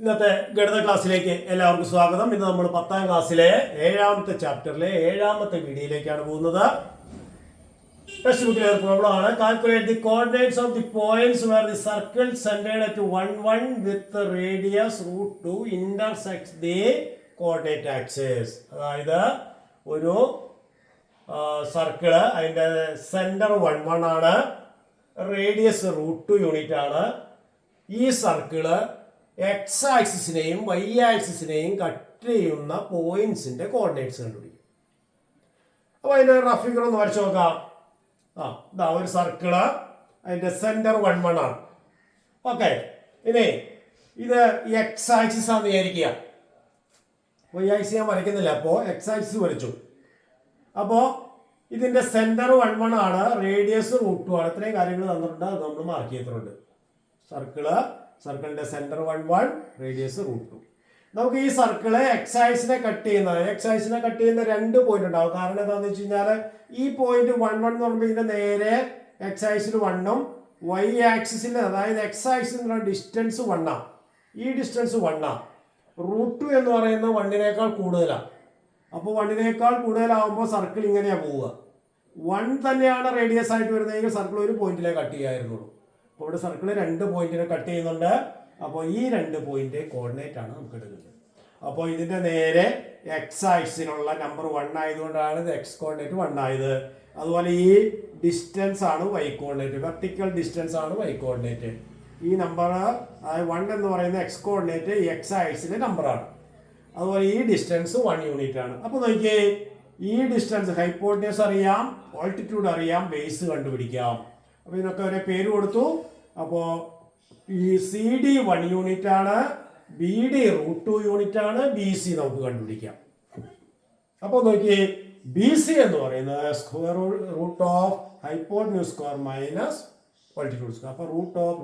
ഇന്നത്തെ ഗണിത ക്ലാസ്സിലേക്ക് എല്ലാവർക്കും സ്വാഗതം. ഇന്ന് നമ്മൾ 10ാം ക്ലാസ്സിലെ 7ാമത്തെ ചാപ്റ്ററിലെ 7ാമത്തെ വീഡിയോയിലേക്കാണ് പോകുന്നത്. ടെക്സ്റ്റ് ബുക്കിലെ പ്രോബ്ലം ആണ്. Calculate the coordinates of the points where the circle centred at 1 1 with radius √2 intersects the coordinate axis. അതായത് ഒരു സർക്കിള്, അതിന്റെ സെന്റർ 1 1 ആണ്, റേഡിയസ് √2 യൂണിറ്റ് ആണ്. ഈ സർക്കിള് എക്സ് ആക്സിസിനെയും വൈ ആക്സിസിനെയും കട്ട് ചെയ്യുന്ന പോയിന്റ്സിന്റെ കോർഡിനേറ്റ്സ് കണ്ടുപിടിക്കും. അപ്പൊ അതിന്റെ റഫ് ഫിഗർ ഒന്ന് വരച്ചു നോക്കാം. ഇതാ ഒരു സർക്കിള്, അതിന്റെ സെന്റർ 1 1 ആണ്. ഓക്കെ, ഇനി ഇത് എക്സ് ആക്സിസ് ആണെന്ന് വിചാരിക്കുക. വൈ ആക്സിസ് ഞാൻ വരയ്ക്കുന്നില്ല, അപ്പോ എക്സ് ആക്സിസ് വരച്ചു. അപ്പോ ഇതിന്റെ സെന്റർ 1 1 ആണ്, റേഡിയസ് √2 ആണ്. ഇത്രയും കാര്യങ്ങൾ തന്നിട്ടുണ്ട്, അത് നമ്മൾ മാർക്ക് ചെയ്തിട്ടുണ്ട്. സർക്കിളിന്റെ സെന്റർ 1 1, റേഡിയസ് √2. നമുക്ക് ഈ സർക്കിള് എക്സൈസിനെ കട്ട് ചെയ്യുന്ന 2 പോയിന്റ് ഉണ്ടാവും. കാരണം എന്താണെന്ന് വെച്ച് കഴിഞ്ഞാൽ ഈ പോയിന്റ് 1 1 എന്ന് പറയുമ്പോൾ ഇതിന്റെ നേരെ എക്സൈസിൽ 1ഉം വൈ ആക്സിസിൽ, അതായത് എക്സ് ആക്സിസിനുള്ള ഡിസ്റ്റൻസ് 1 ആണ്. ഈ ഡിസ്റ്റൻസ് 1 ആണ്. √2 എന്ന് പറയുന്നത് 1നേക്കാൾ കൂടുതലാണ്. അപ്പോൾ 1നേക്കാൾ കൂടുതലാവുമ്പോൾ സർക്കിൾ ഇങ്ങനെയാണ് പോവുക. 1 തന്നെയാണ് റേഡിയസ് ആയിട്ട് വരുന്നതെങ്കിൽ സർക്കിൾ ഒരു പോയിന്റിലെ കട്ട് ചെയ്യായിരുന്നുള്ളൂ. അപ്പോൾ ഇവിടെ സർക്കിൾ 2 പോയിന്റിനെ കട്ട് ചെയ്യുന്നുണ്ട്. അപ്പോൾ ഈ 2 പോയിന്റ് കോർഡിനേറ്റ് ആണ് നമുക്ക് എടുക്കുന്നത്. അപ്പോൾ ഇതിന്റെ നേരെ എക്സ് ആക്സിസിനുള്ള നമ്പർ 1 ആയതുകൊണ്ടാണ് ഇത് എക്സ് കോർഡിനേറ്റ് 1 ആയത്. അതുപോലെ ഈ ഡിസ്റ്റൻസ് ആണ് വൈ കോർഡിനേറ്റ്, വെർട്ടിക്കൽ ഡിസ്റ്റൻസ് ആണ് വൈ കോർഡിനേറ്റ്. ഈ നമ്പർ 1 എന്ന് പറയുന്ന എക്സ് കോർഡിനേറ്റ് എക്സ് ആക്സിസിന്റെ നമ്പറാണ്. അതുപോലെ ഈ ഡിസ്റ്റൻസ് 1 യൂണിറ്റ് ആണ്. അപ്പോൾ നോക്കിയേ, ഈ ഡിസ്റ്റൻസ് ഹൈപ്പോട്ടനസ് അറിയാം, ഓൾട്ടിറ്റ്യൂഡ് അറിയാം, ബേസ് കണ്ടുപിടിക്കാം. അപ്പോൾ ഇതിനൊക്കെ ഒരു പേര് കൊടുത്തു. അപ്പോൾ ഈ സി ഡി 1 യൂണിറ്റ് ആണ്, ബി ഡി √2 യൂണിറ്റ് ആണ്, ബി സി നമുക്ക് കണ്ടുപിടിക്കാം. അപ്പോൾ നോക്കിയേ, ബി സി എന്ന് പറയുന്നത് square root of hypotenuse square minus altitude square. അപ്പോൾ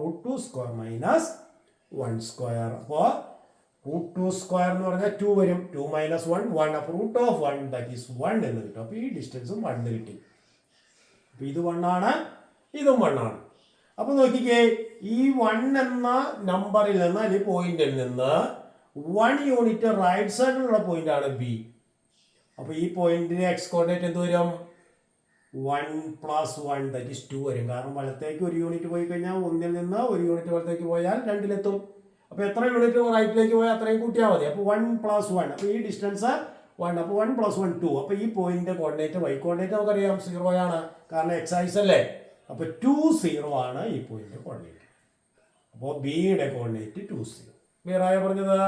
√2 സ്ക്വയർ മൈനസ് 1 സ്ക്വയർ. അപ്പോൾ √2 സ്ക്വയർ എന്ന് പറഞ്ഞാൽ 2 വരും, 2 മൈനസ് 1 1. അപ്പോൾ √1 ദാറ്റ് ഈസ് 1 എന്ന് കിട്ടും. അപ്പോൾ ഈ ഡിസ്റ്റൻസും 1 കിട്ടി. അപ്പോൾ ഇത് 1 ആണ്, ഇതും 1 ആണ്. അപ്പൊ നോക്കിക്കേ, ഈ 1 എന്ന നമ്പറിൽ നിന്ന്, അല്ലെങ്കിൽ പോയിന്റിൽ നിന്ന് 1 യൂണിറ്റ് റൈറ്റ് സൈഡിലുള്ള പോയിന്റ് ആണ് ബി. അപ്പൊ ഈ പോയിന്റിന് എക്സ് കോർഡിനേറ്റ് എന്ത് വരും? 1 + 1 ദാറ്റ് ഈസ് 2 വരും. കാരണം വലത്തേക്ക് 1 യൂണിറ്റ് പോയി കഴിഞ്ഞാൽ 1ൽ നിന്ന് 1 യൂണിറ്റ് വലത്തേക്ക് പോയാൽ 2ലെത്തും. അപ്പൊ എത്ര യൂണിറ്റ് റൈറ്റിലേക്ക് പോയാൽ അത്രയും കൂട്ടിയാൽ മതി. അപ്പൊ 1 + 1, അപ്പൊ ഈ ഡിസ്റ്റൻസ് 1. അപ്പോൾ 1 + 1 2. അപ്പൊ ഈ പോയിന്റ് കോർഡിനേറ്റ് വൈ കോർഡിനേറ്റ് നമുക്കറിയാം 0 ആണ്, കാരണം എക്സ് ആക്സിസ് അല്ലേ. അപ്പൊ 2 0 ആണ് ഈ പോയിന്റ് കോർഡിനേറ്റ്. അപ്പോൾ ബിയുടെ കോർഡിനേറ്റ് 2 0. ക്ലിയർ ആയോ പറഞ്ഞത്?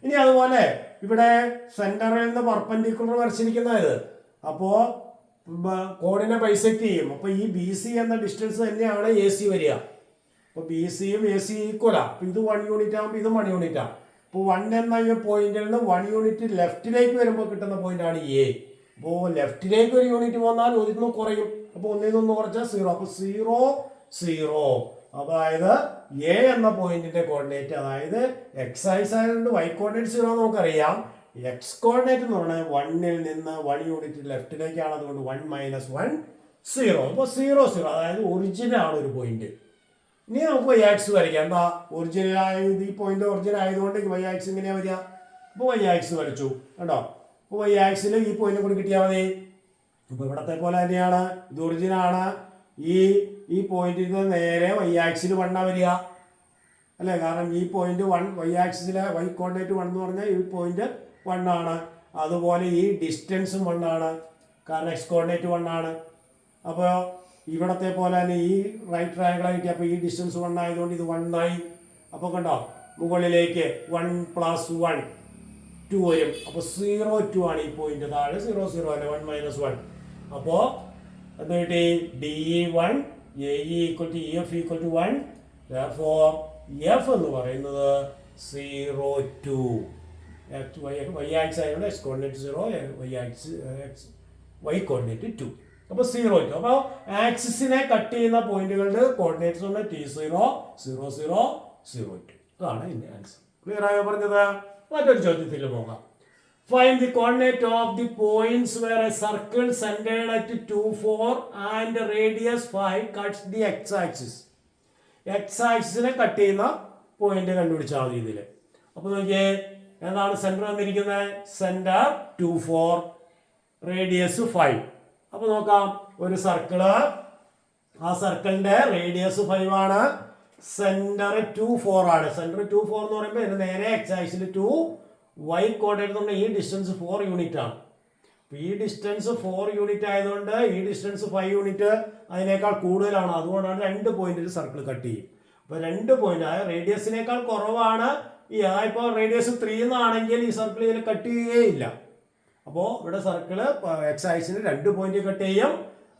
ഇനി അതുപോലെ ഇവിടെ സെന്ററിൽ നിന്ന് പെർപെൻഡിക്കുലർ വരച്ചിരിക്കുന്ന ഇത്, അപ്പോ കോർഡിനെ ബൈസെക്ട് ചെയ്യും. അപ്പൊ ഈ ബി സി എന്ന ഡിസ്റ്റൻസ് തന്നെയാണ് എ സി വരിക. അപ്പൊ ബി സിയും എ സി ഈക്വലാ. അപ്പൊ ഇത് 1 യൂണിറ്റ് ആകുമ്പോൾ ഇത് 1 യൂണിറ്റ് ആണ്. അപ്പോൾ 1 എന്ന ഈ പോയിന്റിൽ നിന്ന് 1 യൂണിറ്റ് ലെഫ്റ്റിലേക്ക് വരുമ്പോൾ കിട്ടുന്ന പോയിന്റ് ആണ് എ. അപ്പോൾ ലെഫ്റ്റിലേക്ക് 1 യൂണിറ്റ് പോന്നാൽ 1 കുറയും. അപ്പോൾ 1 നിന്ന് കുറച്ചാൽ 0. അപ്പോൾ 0 0. അതായത് എ എന്ന പോയിന്റിന്റെ കോർഡിനേറ്റ്, അതായത് എക്സ് ആക്സിസ് ആയതുകൊണ്ട് വൈ കോർഡിനേറ്റ് 0 നമുക്കറിയാം. എക്സ് കോർഡിനേറ്റ് എന്ന് പറഞ്ഞാൽ 1ൽ നിന്ന് 1 യൂണിറ്റ് ലെഫ്റ്റിലേക്കാണ്, അതുകൊണ്ട് 1 - 1 0. അപ്പോൾ 0 0, അതായത് ഒറിജിൻ ആണ് ഒരു പോയിന്റ്. ഇനി നമുക്ക് വൈ ആക്സിസ് വരയ്ക്കാം. എന്താ ഒറിജിനൽ ആയത്? ഈ പോയിന്റ് ഒറിജിനൽ ആയതുകൊണ്ട് വൈ ആക്സിസ് എങ്ങനെയാ വരിക? അപ്പോൾ വൈ ആക്സിസ് വരച്ചു കേട്ടോ. അപ്പോൾ വൈ ആക്സിൽ ഈ പോയിന്റ് കൂടി കിട്ടിയാൽ മതി. അപ്പോൾ ഇവിടത്തെ പോലെ തന്നെയാണ്, ഇത് ഒറിജിനാണ്. ഈ പോയിന്റിൽ നിന്ന് നേരെ വൈ ആക്സിൽ 1 വരിക അല്ലേ, കാരണം ഈ പോയിന്റ് 1 വൈ ആക്സിസിലെ വൈ കോർഡിനേറ്റ് 1 എന്ന് പറഞ്ഞാൽ ഈ പോയിന്റ് 1 ആണ്. അതുപോലെ ഈ ഡിസ്റ്റൻസും 1 ആണ്, കാരണം എക്സ് കോർഡിനേറ്റ് 1 ആണ്. അപ്പോൾ ഇവിടത്തെ പോലെ തന്നെ ഈ റൈറ്റ് ട്രയാങ്കിൾ ആയിട്ട്, അപ്പോൾ ഈ ഡിസ്റ്റൻസ് 1 ആയതുകൊണ്ട് ഇത് 1 ആയി. അപ്പോൾ കണ്ടോ, മുകളിലേക്ക് 1 + 1 2 വരും. അപ്പോൾ 0 2 ആണ് ഈ പോയിന്റ്. താഴെ 0 0 അല്ലേ, 1 - 1. അപ്പോൾ എന്ത് കിട്ടി? DE1 AE = EF = 1. Therefore F എന്ന് പറയുന്നത് 0 2. വൈ ആക്സിസ് ആയതുകൊണ്ട് എക്സ് കോർഡിനേറ്റ് 0, വൈ കോർഡിനേറ്റ് 2. അപ്പോൾ 0 2. അപ്പോൾ ആക്സിസിനെ കട്ട് ചെയ്യുന്ന പോയിന്റുകളുടെ കോർഡിനേറ്റ്സ് ഉണ്ട് T0 0 0 0 2. അതാണ് ഇതിന്റെ ആൻസർ. ക്ലിയർ ആയോ പറഞ്ഞത്? മറ്റൊരു ചോദ്യത്തിൽ നോക്കാം. Find the coordinate of the points where a circle centered at 2 4 and radius 5 cuts the x axis. X axis cut ചെയ്യുന്ന പോയിന്റ് കണ്ടുപിടിച്ചാൽ മതി ഇതിൽ. അപ്പോൾ നോക്കിയേ എന്താണ് സെന്റർ വന്നിരിക്കുന്നത്? Centre 2 4, radius 5. അപ്പോൾ നോക്കാം, ഒരു സർക്കിള്, ആ സർക്കിളിന്റെ റേഡിയസ് 5 ആണ്, സെന്റർ 2 4 ആണ്. സെന്റർ 2 4 എന്ന് പറയുമ്പോൾ ഇതിന് നേരെ എക്സ് ആക്സിൽ 2, y കോർഡിനേറ്റ് ഈ ഡിസ്റ്റൻസ് 4 യൂണിറ്റ് ആണ്. ഈ ഡിസ്റ്റൻസ് 4 യൂണിറ്റ് ആയതുകൊണ്ട് ഈ ഡിസ്റ്റൻസ് 5 യൂണിറ്റ് അതിനേക്കാൾ കൂടുതലാണ്. അതുകൊണ്ടാണ് 2 പോയിന്റിൽ സർക്കിൾ കട്ട് ചെയ്യും. അപ്പോൾ 2 പോയിന്റ് ആയ റേഡിയസിനേക്കാൾ കുറവാണ് ഈ ഇപ്പോൾ റേഡിയസ് 3 എന്നാണെങ്കിൽ ഈ സർക്കിൾ ഇതിൽ കട്ട് ചെയ്യുകയില്ല. അപ്പോൾ ഇവിടെ സർക്കിള് എക്സ് ആക്സിന് 2 പോയിന്റ് കട്ട് ചെയ്യും.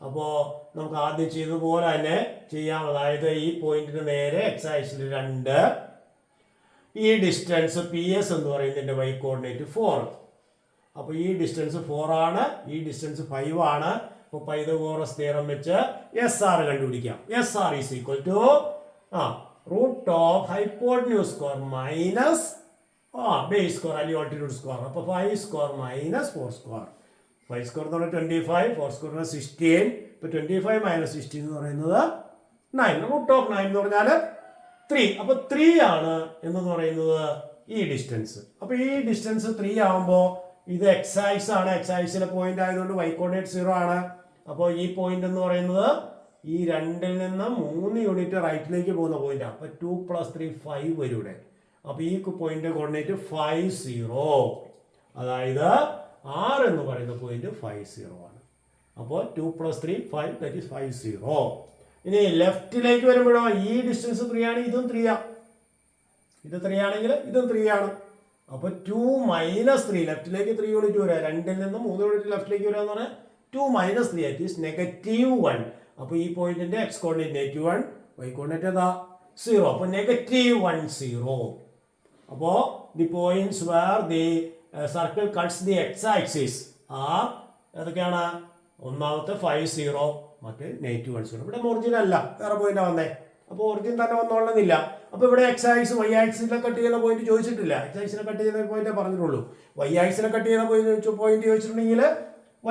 അപ്പോൾ നമുക്ക് ആദ്യം ചെയ്തതുപോലെ തന്നെ ചെയ്യാം. അതായത് ഈ പോയിന്റിന് നേരെ എക്സ് ആക്സിൽ 2, ഈ ഡിസ്റ്റൻസ് പി എസ് എന്ന് പറയുന്നതിൻ്റെ y കോർഡിനേറ്റ് 4. അപ്പോൾ ഈ ഡിസ്റ്റൻസ് 4 ആണ്, ഈ ഡിസ്റ്റൻസ് 5 ആണ്. അപ്പോൾ പൈതഗോറസ് തിയറം വെച്ച് എസ് ആർ കണ്ടുപിടിക്കാം. S R is equal to root of hypotenuse square minus base square അല്ലെങ്കിൽ ഓൾട്ടിറ്റ്യൂഡ് സ്ക്വയർ. അപ്പോൾ 5 സ്ക്വയർ മൈനസ് 4 സ്ക്വയർ. 5 സ്ക്വയർ എന്ന് പറഞ്ഞാൽ 25, 4 സ്ക്വയർ 16. ഇപ്പോൾ 25 മൈനസ് 16 എന്ന് പറയുന്നത് 9. റൂട്ട് ഓഫ് 9 എന്ന് പറഞ്ഞാൽ 3. അപ്പോൾ 3 ആണ് എന്ന് പറയുന്നത് ഈ ഡിസ്റ്റൻസ്. അപ്പോൾ ഈ ഡിസ്റ്റൻസ് 3 ആകുമ്പോൾ ഇത് എക്സ് ആക്സിസ് ആണ്. എക്സ് ആക്സിസിലെ പോയിന്റ് ആയതുകൊണ്ട് y കോർഡിനേറ്റ് 0 ആണ്. അപ്പോൾ ഈ പോയിന്റ് എന്ന് പറയുന്നത് ഈ 2ൽ നിന്ന് 3 യൂണിറ്റ് റൈറ്റിലേക്ക് പോകുന്ന പോയിന്റാണ്. അപ്പോൾ 2 + 3 5 വരും ഇവിടെ. അപ്പോൾ ഈ പോയിന്റ് കോർഡിനേറ്റ് 5 0, അതായത് R എന്ന് പറയുന്ന പോയിന്റ് 5 0 ആണ്. അപ്പോൾ 2 + 3 5, ദാറ്റ് ഈസ് 5 0. ഇനി ലെഫ്റ്റിലേക്ക് വരുമ്പോഴോ ഈ ഡിസ്റ്റൻസ് 3 ആണ്, ഇതും 3 ആണ്. ഇത് 3 ആണെങ്കിൽ ഇതും 3 ആണ്. അപ്പോൾ 2 - 3, ലെഫ്റ്റിലേക്ക് 3 യൂണിറ്റ് വരിക, 2ൽ നിന്ന് 3 യൂണിറ്റ് ലെഫ്റ്റിലേക്ക് വരിക എന്ന് പറഞ്ഞാൽ 2 - 3, ദാറ്റ് ഈസ് -1. അപ്പോൾ ഈ പോയിന്റിന്റെ എക്സ് കോർഡിനേറ്റ് -1, y കോർഡിനേറ്റ് ഏതാ 0. അപ്പോൾ -1 0. അപ്പോൾ the points where the circle cuts the X axis are ഏതൊക്കെയാണ്? ഒന്നാമത്തെ 5 0, മറ്റേ -1 0. ഇവിടെ ഒറിജിൻ അല്ല, വേറെ പോയിന്റ് വന്നേ. അപ്പോൾ ഒറിജിൻ തന്നെ വന്നോളുന്നില്ല. അപ്പോൾ ഇവിടെ എക്സ് ആക്സിസ് y ആക്സിസിനെ കട്ട് ചെയ്യുന്ന പോയിന്റ് ചോദിച്ചിട്ടില്ല. എക്സ് ആക്സിനെ കട്ട് ചെയ്യുന്ന പോയിന്റ് പറഞ്ഞിട്ടുള്ളൂ. y ആക്സിനെ കട്ട് ചെയ്യുന്ന പോയിന്റ് ചോദിച്ചിട്ടുണ്ടെങ്കിൽ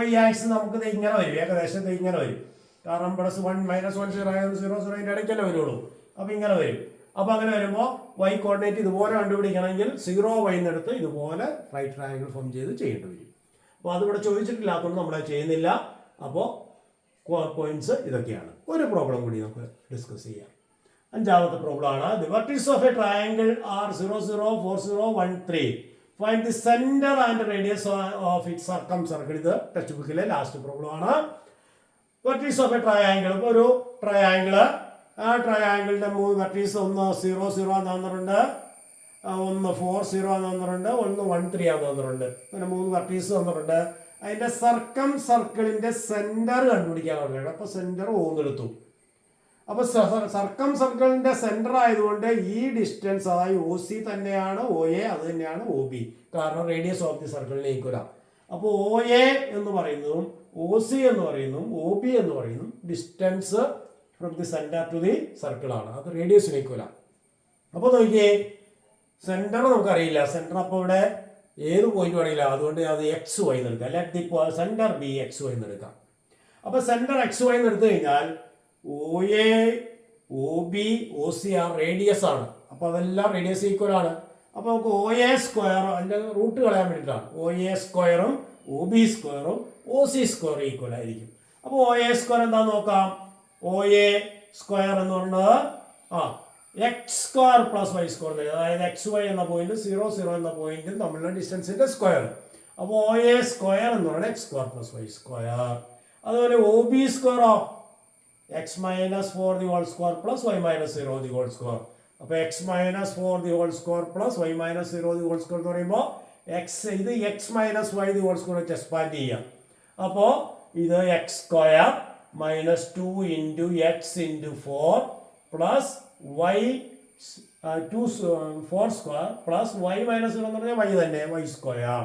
y ആക്സിസ് നമുക്ക് ഇങ്ങനെ വരും, ഏകദേശം ഇങ്ങനെ വരും. കാരണം +1 - 1 0 0 0 ന്റെ ഇടയ്ക്കല്ലേ വരുള്ളൂ. അപ്പോൾ ഇങ്ങനെ വരും. അപ്പോൾ അങ്ങനെ വരുമ്പോൾ y കോർഡിനേറ്റ് ഇതുപോലെ കണ്ടുപിടിക്കണമെങ്കിൽ 0 y എന്നെടുത്ത് ഇതുപോലെ റൈറ്റ് ട്രയാങ്കിൾ ഫോം ചെയ്ത് ചെയ്യേണ്ടി വരും. അപ്പോൾ അതിവിടെ ചോദിച്ചിട്ടില്ലാത്തതുകൊണ്ട് നമ്മളത് ചെയ്യുന്നില്ല. അപ്പോൾ പോയിന്റ്സ് ഇതൊക്കെയാണ്. ഒരു പ്രോബ്ലം കൂടി നമുക്ക് ഡിസ്കസ് ചെയ്യാം. 5ാമത്തെ പ്രോബ്ലം ആണ്. The vertices of a triangle are 0 0 4 0 1 3. Find the centre and radius of it circumcircle. ഇത് ടെക്സ്റ്റ് ബുക്കിലെ ലാസ്റ്റ് പ്രോബ്ലം ആണ്. Vertices of a triangle. ഇപ്പോൾ ഒരു ട്രയാങ്കിൾ, ആ ട്രയാങ്കിളിന്റെ 3 വെർട്ടിക്സ്, ഒന്ന് 0 0 എന്ന് തന്നിട്ടുണ്ട്, ഒന്ന് 4 0 എന്ന് തന്നിട്ടുണ്ട്, ഒന്ന് 1 3 എന്ന് തന്നിട്ടുണ്ട്. അങ്ങനെ 3 വെർട്ടിക്സ് തന്നിട്ടുണ്ട്. അതിന്റെ സർക്കം സർക്കിളിന്റെ സെന്റർ കണ്ടുപിടിക്കാൻ പറഞ്ഞത്. അപ്പോൾ സെന്റർ 1 എടുത്തു. അപ്പോൾ സർക്കം സർക്കിളിന്റെ സെന്റർ ആയതുകൊണ്ട് ഈ ഡിസ്റ്റൻസ്, അതായത് OC തന്നെയാണ് OA, അത് തന്നെയാണ് OB. കാരണം റേഡിയസ് ഓഫ് ദി സർക്കിളിന് ഈക്വലാണ്. അപ്പോൾ OA എന്ന് പറയുന്നതും OC എന്ന് പറയുന്നതും OB എന്ന് പറയുന്നതും distance from the centre to the circle ആണ്. അത് റേഡിയസിന് ഈക്വലാണ്. അപ്പോൾ നോക്കിയേ, സെന്റർ നമുക്കറിയില്ല. സെന്റർ അപ്പോൾ ഇവിടെ ഏത് പോയിന്റ് വേണമെങ്കിലും, അതുകൊണ്ട് അത് XY എന്ന് എടുക്കാം. Let the centre B XY എന്ന് എടുക്കാം. അപ്പോൾ സെന്റർ XY എന്ന് എടുത്തു കഴിഞ്ഞാൽ OA, OB, OC ആ റേഡിയസ് ആണ്. അപ്പോൾ അതെല്ലാം റേഡിയസ് ഈക്വൽ ആണ്. അപ്പോൾ നമുക്ക് OA സ്ക്വയർ, അതിൻ്റെ റൂട്ട് കളയാൻ വേണ്ടിയിട്ടാണ്. OA സ്ക്വയറും OB സ്ക്വയറും OC സ്ക്വയർ ഈക്വൽ ആയിരിക്കും. അപ്പോൾ OA സ്ക്വയർ എന്താന്ന് നോക്കാം. OA സ്ക്വയർ എന്ന് പറയുന്നത് X square plus Y square, അതായത് XY എന്ന പോയിന്റ് 0 0 എന്ന പോയിന്റും തമ്മിലുള്ള ഡിസ്റ്റൻസിന്റെ സ്ക്വയർ. അപ്പോൾ OA സ്ക്വയർ എന്ന് പറയുന്നത് X square plus Y square. അതുപോലെ OB സ്ക്വയറോ x - 4 the whole square plus y - 0 the whole square. അപ്പോൾ x - 4 the whole square plus y - 0 the whole square എന്ന് പറയുമ്പോൾ ഇത് x - y the whole square വെച്ച് expand ചെയ്യാം. അപ്പോൾ ഇത് x square minus 2 into X into 4 plus y 4 square plus y - 0 എന്ന് പറഞ്ഞാൽ y തന്നെ, y സ്ക്വയർ.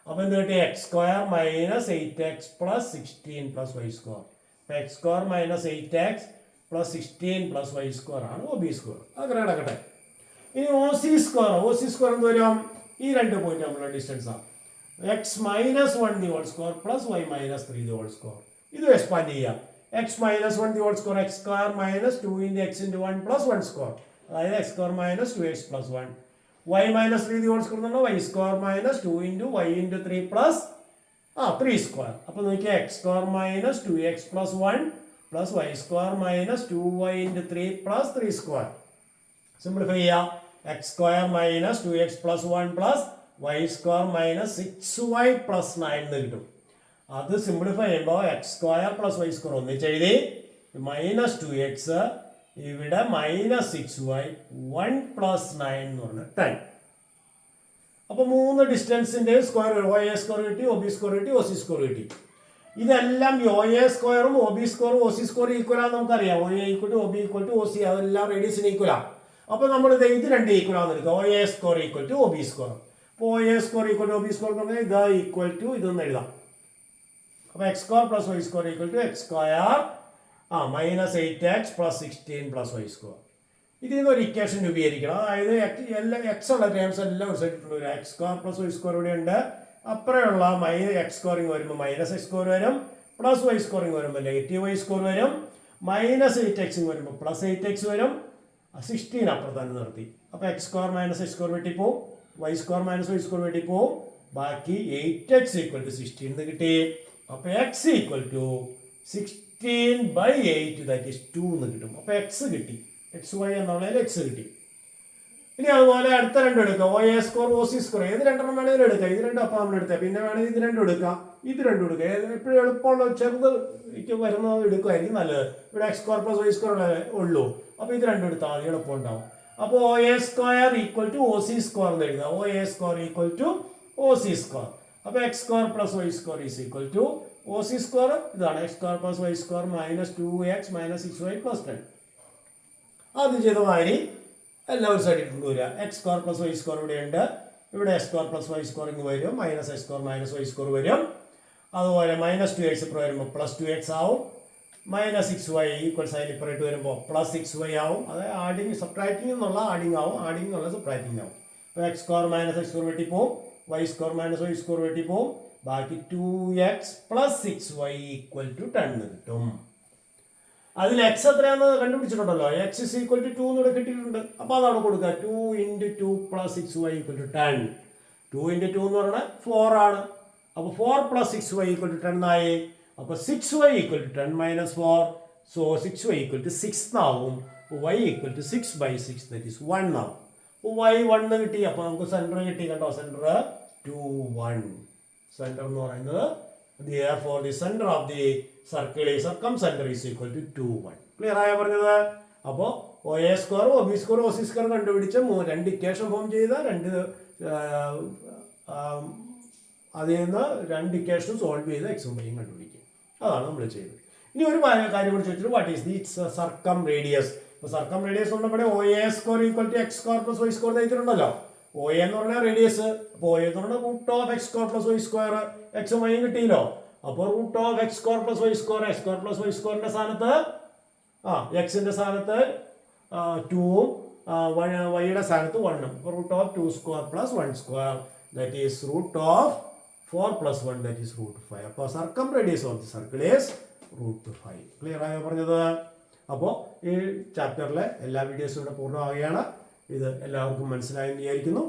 അപ്പോൾ എന്ത് കിട്ടി? x square minus 8x plus 16 plus y square. x square minus 8x plus 16 plus Y square ആണ് OB സ്ക്വയർ. അങ്ങനെ കിടക്കട്ടെ. ഇനി OC സ്ക്വയർ എന്ത് വരും? ഈ 2 പോയിന്റ് നമ്മളുടെ ഡിസ്റ്റൻസ് ആണ്. x - 1 the whole square plus y - 3 the whole square. ഇത് എക്സ്പാൻഡ് ചെയ്യാം. x - 1 the whole square, x square minus 2 into x into 1 plus 1 square, അതായത് x square minus 2x plus 1. Y minus 3 the whole square എന്ന് പറഞ്ഞാൽ Y square minus 2 into Y into 3 plus 3 square. അപ്പോൾ നോക്കിയാൽ X square minus 2x plus 1 plus Y square minus 2y into 3 plus 3 square. Simplify ചെയ്യാം. X square minus 2x plus 1 plus Y square minus 6y plus 9 എന്ന് കിട്ടും. അത് simplify ചെയ്യുമ്പോൾ X square plus Y square ഒന്നിച്ച് എഴുതി, minus 2x ഇവിടെ minus 6y 1 plus 9 എന്ന് പറഞ്ഞാൽ 10. അപ്പോൾ 3 ഡിസ്റ്റൻസിൻ്റെ സ്ക്വയർ ഒ എ സ്ക്വയർ കിട്ടി, ഒ ബി സ്ക്വയർ കിട്ടി, ഒ സി സ്ക്വയർ കിട്ടി. ഇതെല്ലാം ഒ എ സ്ക്വയറും ഒ ബി സ്ക്വയറും ഒ സി സ്ക്വയറും ഈക്വലാന്ന് നമുക്കറിയാം. O A equal to O B equal to O C, അതെല്ലാം റേഡിയസിന് ഈക്വലാണ്. അപ്പോൾ നമ്മൾ ഇത് രണ്ട് ഈക്വലാന്ന് എടുക്കുക. O A square equal to O B square. അപ്പോൾ O A square equal to O B square എന്ന് പറഞ്ഞാൽ ഇത് ഈക്വൽ ടു ഇതൊന്ന് എഴുതാം. അപ്പോൾ X square plus Y square equal to X square minus 8x plus 16 plus Y square. ഇതിൽ നിന്ന് ഒരു ഇക്വേഷൻ രൂപീകരിക്കണം. അതായത് എല്ലാ എക്സ് ഉള്ള ടേംസ് എല്ലാം ഒരു സൈഡിൽ വരും. X square plus Y square ഇവിടെ ഉണ്ട്. അപ്പുറമുള്ള എക്സ് സ്ക്വയറിങ് വരുമ്പോൾ മൈനസ് എക്സ് സ്ക്വയർ വരും, പ്ലസ് വൈ സ്ക്വയറിങ് വരുമ്പോൾ നെഗറ്റീവ് വൈ സ്ക്വയർ വരും, മൈനസ് 8x വരുമ്പോൾ പ്ലസ് 8x വരും, 16 അപ്പുറത്ത് തന്നെ നിർത്തി. അപ്പോൾ X square minus X square വെട്ടിപ്പോവും, y square minus Y square വെട്ടിപ്പോവും, ബാക്കി 8x ഈക്വൽ ടു 16 എന്ന് കിട്ടി. അപ്പോൾ x equal to 16/8 that is 2 എന്ന് കിട്ടും. അപ്പോൾ എക്സ് കിട്ടി, എക്സ് വൈ എന്നുള്ളതിൽ എക്സ് കിട്ടി. ഇനി അതുപോലെ അടുത്ത രണ്ടും എടുക്കാം. O A square O C square ഏത് രണ്ടെണ്ണം വേണമെങ്കിലും എടുക്കാം. ഇത് രണ്ടും അപ്പം നമ്മൾ എടുക്കാം. പിന്നെ വേണമെങ്കിൽ ഇത് രണ്ടും എടുക്കാം, ഇത് രണ്ടും എടുക്കാം. എപ്പോഴും എളുപ്പമുള്ള ചെറുത് വരുന്നത് എടുക്കുമായിരിക്കും നല്ലത്. ഇവിടെ X square plus Y square ഉള്ളൂ. അപ്പോൾ ഇത് രണ്ടും എടുത്താൽ മതി, എളുപ്പം ഉണ്ടാവും. അപ്പോൾ O A square equal to O C square എന്ന് എഴുതാം. O A square equal to O C square. അപ്പോൾ X square plus Y square is equal to O C square. ഇതാണ് x square plus Y square minus 2x minus 6y plus 10. ആദ്യം ചെയ്ത മാതിരി എല്ലാം ഒരു സൈഡിൽ കൊണ്ടുവരിക. X square plus Y square ഇവിടെ ഉണ്ട്. ഇവിടെ X square plus Y square ഇങ്ങ് വരും, minus X square minus Y square വരും. അതുപോലെ മൈനസ് 2x ഇപ്പോൾ വരുമ്പോൾ പ്ലസ് 2x ആവും. മൈനസ് 6y ഈക്വൽ സൈൻ ഇപ്പറേറ്റ് വരുമ്പോൾ പ്ലസ് 6y ആവും. അതായത് ആഡിങ് സബ്ട്രാക്റ്റിംഗ് എന്നുള്ള ആഡിങ് ആവും, ആഡിങ് എന്നുള്ള സബ്ട്രാക്റ്റിംഗ് ആവും. അപ്പോൾ X square minus X square വെട്ടിപ്പോവും, y square minus Y square വെട്ടിപ്പോവും, ബാക്കി 2x plus 6y equal to 10 എന്ന് കിട്ടും. അതിൽ എക്സ് എത്രയാണെന്ന് കണ്ടുപിടിച്ചിട്ടുണ്ടല്ലോ. എക്സ് ഇസ് ഈക്വൽ ടു 2 എന്നൂടെ കിട്ടിയിട്ടുണ്ട്. അപ്പോൾ അതവിടെ കൊടുക്കുക. 2 × 2 പ്ലസ് 6y ഈക്വൽ ടു 10. 2 × 2 എന്ന് പറഞ്ഞാൽ 4 ആണ്. അപ്പോൾ 4 പ്ലസ് 6y ഈക്വൽ ടു 10 ആയി. അപ്പോൾ 6y equal to 10 minus 4. So 6y equal to 6 എന്നാവും. y equal to 6/6 that is 1 ആവും. അപ്പോൾ y 1 കിട്ടി. അപ്പോൾ നമുക്ക് സെൻറ്റർ കിട്ടി. കണ്ടോ, സെൻറ്റർ 2 1. സെൻറ്റർ എന്ന് പറയുന്നത് therefore the center of the circle is circumcenter is equal to 2 1. Clear ആയോ പറഞ്ഞത്? അപ്പോൾ O A square O B square O C square കണ്ടുപിടിച്ച് രണ്ട് ഇക്വേഷൻ ഫോം ചെയ്ത അതിൽ നിന്ന് രണ്ട് ഇക്വേഷൻ സോൾവ് ചെയ്ത് എക്സും വൈയും കണ്ടുപിടിക്കും. അതാണ് നമ്മൾ ചെയ്തത്. ഇനി ഒരു കാര്യം കൂടി ചോദിച്ചിട്ട് what is the circumradius. ഇപ്പോൾ സർക്കം റേഡിയസ് ഉള്ളപ്പോൾ O A square equal to X square plus Y square തയ്ച്ചിട്ടുണ്ടല്ലോ. ഒ എ എന്ന് പറഞ്ഞാൽ റേഡിയസ്. അപ്പോൾ ഒ എന്ന് പറഞ്ഞാൽ root of x square plus Y square, എക്സും വൈയും കിട്ടിയല്ലോ. അപ്പോൾ root of x square plus Y square, x square plus y സ്ക്വയറിൻ്റെ സ്ഥാനത്ത് എക്സിൻ്റെ സ്ഥാനത്ത് 2ഉം വൈയുടെ സ്ഥാനത്ത് 1ഉം. അപ്പോൾ root of 2 square plus 1 square that is root of 4 plus 1 that is root 5. അപ്പോൾ circumradius of the circle is root 5. Clear ആയോ പറഞ്ഞത്? അപ്പോൾ ഈ ചാപ്റ്ററിലെ എല്ലാ വീഡിയോസും ഇവിടെ പൂർണ്ണമാവുകയാണ്. ഇത് എല്ലാവർക്കും മനസ്സിലായെന്ന് വിചാരിക്കുന്നു.